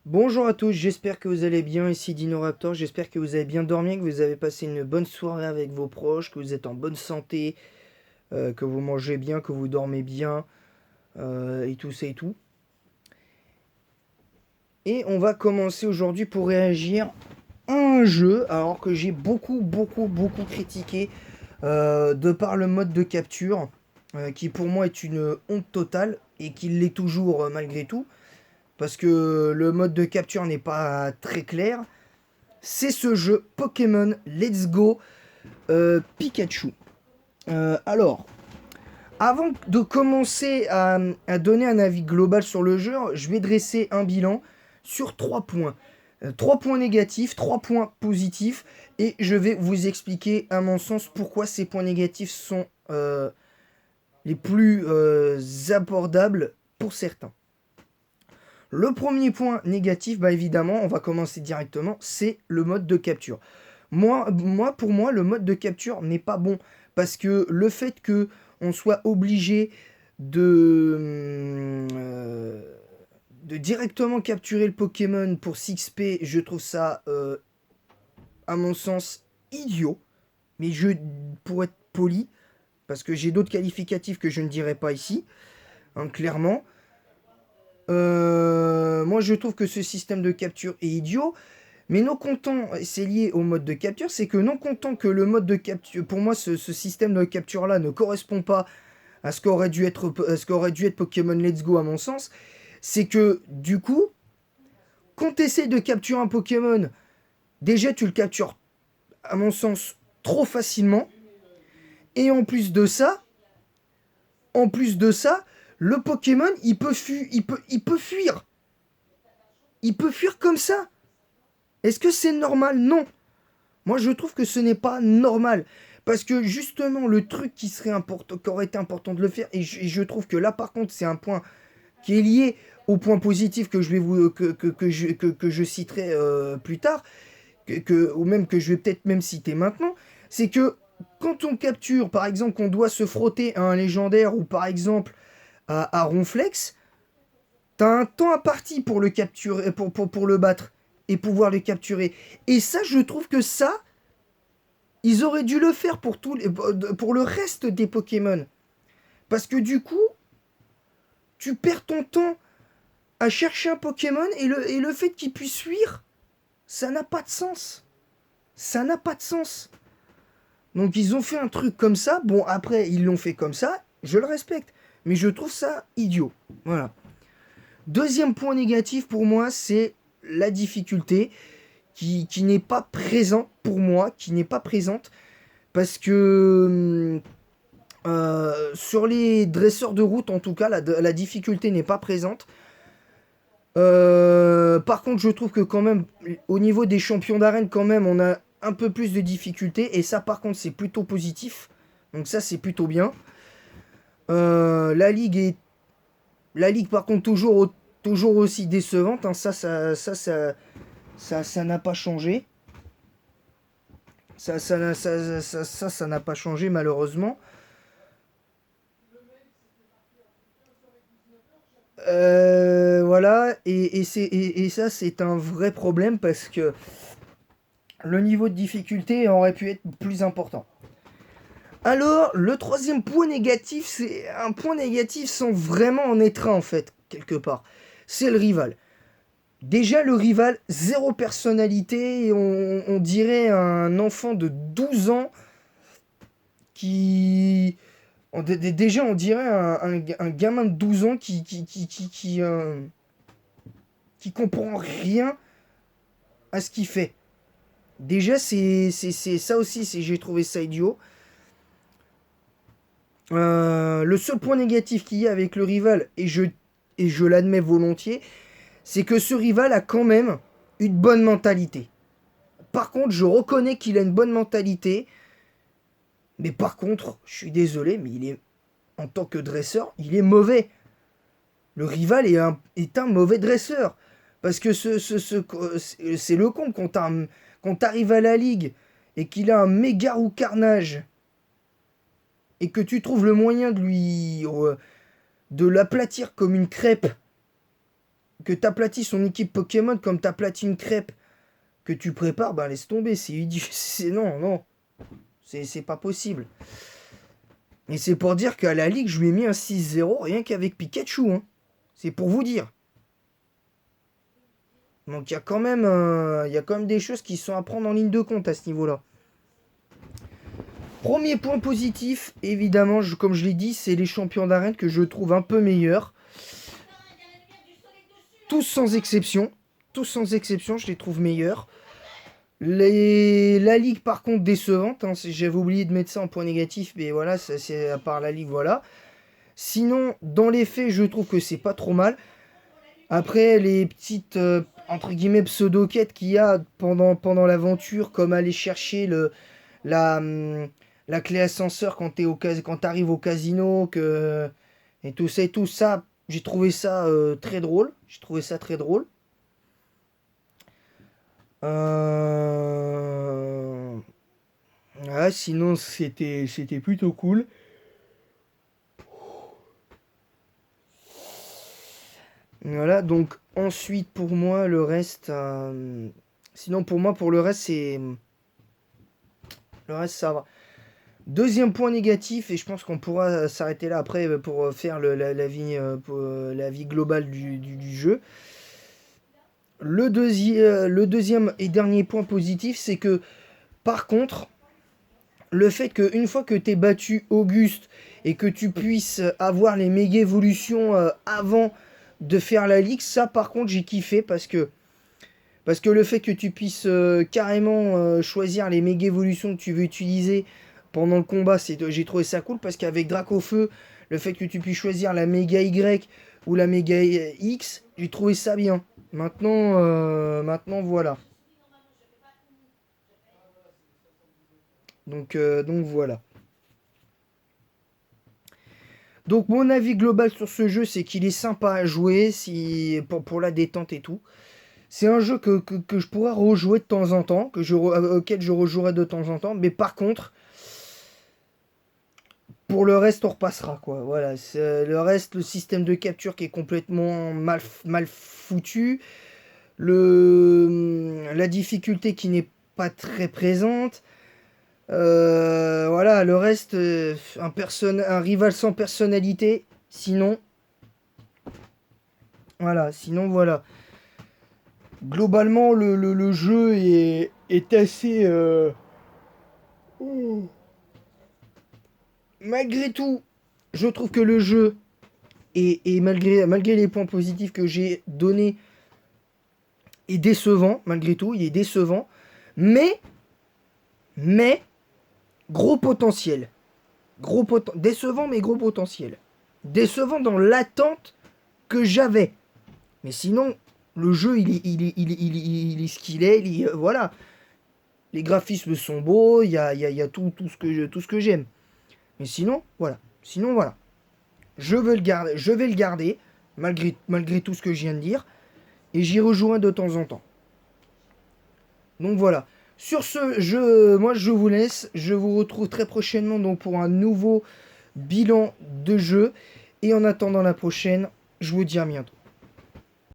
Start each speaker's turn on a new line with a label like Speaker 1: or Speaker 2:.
Speaker 1: Bonjour à tous, j'espère que vous allez bien, ici DinoRaptor, j'espère que vous avez bien dormi, que vous avez passé une bonne soirée avec vos proches, que vous êtes en bonne santé, que vous mangez bien, que vous dormez bien, et tout ça et tout. Et on va commencer aujourd'hui pour réagir à un jeu, alors que j'ai beaucoup critiqué, de par le mode de capture, qui pour moi est une honte totale, et qui l'est toujours malgré tout, parce que le mode de capture n'est pas très clair. C'est ce jeu Pokémon Let's Go Pikachu. Alors, avant de commencer à donner un avis global sur le jeu, je vais dresser un bilan sur 3 points. 3 points négatifs, 3 points positifs, et je vais vous expliquer, à mon sens, pourquoi ces points négatifs sont les plus abordables pour certains. Le premier point négatif, bah évidemment, on va commencer directement, c'est le mode de capture. Pour moi, le mode de capture n'est pas bon parce que le fait que on soit obligé de directement capturer le Pokémon pour 6P, je trouve ça, à mon sens, idiot. Mais pour être poli, parce que j'ai d'autres qualificatifs que je ne dirai pas ici, hein, clairement. Moi, je trouve que ce système de capture est idiot. Mais non content, c'est lié au mode de capture, c'est que non content que le mode de capture, pour moi, ce système de capture-là ne correspond pas à ce qu'aurait dû être Pokémon Let's Go à mon sens, c'est que du coup, quand tu essaies de capturer un Pokémon, déjà tu le captures, à mon sens, trop facilement, et en plus de ça, le Pokémon, il peut fuir. Il peut fuir comme ça. Est-ce que c'est normal? Non. Moi, je trouve que ce n'est pas normal. Parce que justement, le truc qui aurait été important de le faire, et je trouve que là, par contre, c'est un point qui est lié au point positif que je vais vous que je citerai plus tard, ou même que je vais peut-être même citer maintenant, c'est que quand on capture, par exemple, qu'on doit se frotter à un légendaire ou par exemple à Ronflex, t'as un temps imparti pour le capturer, pour le battre et pouvoir le capturer. Et ça, je trouve que ça, ils auraient dû le faire pour le reste des Pokémon. Parce que du coup, tu perds ton temps à chercher un Pokémon et le fait qu'il puisse fuir, ça n'a pas de sens. Ça n'a pas de sens. Donc ils ont fait un truc comme ça. Bon, après, ils l'ont fait comme ça. Je le respecte. Mais je trouve ça idiot. Voilà. Deuxième point négatif pour moi, c'est la difficulté qui n'est pas présente pour moi, qui n'est pas présente. Parce que sur les dresseurs de route, en tout cas, la difficulté n'est pas présente. Par contre, je trouve que quand même, au niveau des champions d'arène, quand même, on a un peu plus de difficultés. Et ça, par contre, c'est plutôt positif. Donc ça, c'est plutôt bien. Euh, la ligue est, la ligue, par contre, toujours aussi décevante, hein. Ça n'a pas changé. Ça n'a pas changé malheureusement. Voilà, et ça, c'est un vrai problème parce que le niveau de difficulté aurait pu être plus important. Alors, le troisième point négatif, c'est un point négatif sans vraiment en être un, en fait, quelque part. C'est le rival. Déjà, le rival, zéro personnalité, on dirait un enfant de 12 ans qui... Déjà, on dirait un gamin de 12 ans qui comprend rien à ce qu'il fait. Déjà, c'est ça aussi, j'ai trouvé ça idiot. Le seul point négatif qu'il y a avec le rival, et je l'admets volontiers, c'est que ce rival a quand même une bonne mentalité. Par contre, je reconnais qu'il a une bonne mentalité, mais par contre, je suis désolé, mais en tant que dresseur, il est mauvais. Le rival est un mauvais dresseur. Parce que c'est le con quand t'arrives à la ligue et qu'il a un méga ou carnage et que tu trouves le moyen de l'aplatir comme une crêpe que t'aplatis son équipe Pokémon comme t'aplatis une crêpe que tu prépares, ben laisse tomber, c'est idiot. Non, non. C'est pas possible. Et c'est pour dire qu'à la Ligue, je lui ai mis un 6-0 rien qu'avec Pikachu. Hein. C'est pour vous dire. Donc il y a quand même, des choses qui sont à prendre en ligne de compte à ce niveau-là. Premier point positif, évidemment, comme je l'ai dit, c'est les champions d'arène que je trouve un peu meilleurs. Tous sans exception. Tous sans exception, je les trouve meilleurs. La Ligue, par contre, décevante. Hein, j'avais oublié de mettre ça en point négatif, mais voilà, c'est à part la Ligue, voilà. Sinon, dans les faits, je trouve que c'est pas trop mal. Après, les petites, entre guillemets, pseudo-quêtes qu'il y a pendant l'aventure, comme aller chercher la, la clé ascenseur quand t'arrives au casino, et tout ça, j'ai trouvé ça très drôle. J'ai trouvé ça très drôle. Ouais, sinon, c'était plutôt cool. Voilà, donc ensuite pour moi le reste, sinon pour moi pour le reste ça va. Deuxième point négatif et je pense qu'on pourra s'arrêter là après pour faire la vie globale du jeu. Le deuxième et dernier point positif, c'est que par contre le fait qu'une fois que t'es battu Auguste et que tu puisses avoir les méga évolutions avant de faire la ligue, ça par contre j'ai kiffé parce que le fait que tu puisses carrément choisir les méga évolutions que tu veux utiliser pendant le combat, j'ai trouvé ça cool parce qu'avec Dracofeu, le fait que tu puisses choisir la méga Y ou la méga X, j'ai trouvé ça bien. Maintenant voilà. Donc voilà. Donc mon avis global sur ce jeu, c'est qu'il est sympa à jouer pour la détente et tout. C'est un jeu que je pourrais rejouer de temps en temps, auquel je rejouerai de temps en temps. Mais par contre, pour le reste, on repassera, quoi. Voilà, le reste, le système de capture qui est complètement mal foutu. La difficulté qui n'est pas très présente. Voilà, le reste, un rival sans personnalité. Sinon, voilà. Globalement, le jeu est assez... Malgré tout, je trouve que le jeu, et malgré les points positifs que j'ai donnés, est décevant. Malgré tout, il est décevant. Mais, gros potentiel. Décevant, mais gros potentiel. Décevant dans l'attente que j'avais. Mais sinon, le jeu, il est ce qu'il est. Voilà. Les graphismes sont beaux, il y a tout ce que j'aime. Mais sinon, voilà. Je vais le garder, malgré tout ce que je viens de dire. Et j'y rejoins de temps en temps. Donc voilà. Sur ce, moi je vous laisse. Je vous retrouve très prochainement donc pour un nouveau bilan de jeu. Et en attendant la prochaine, je vous dis à bientôt.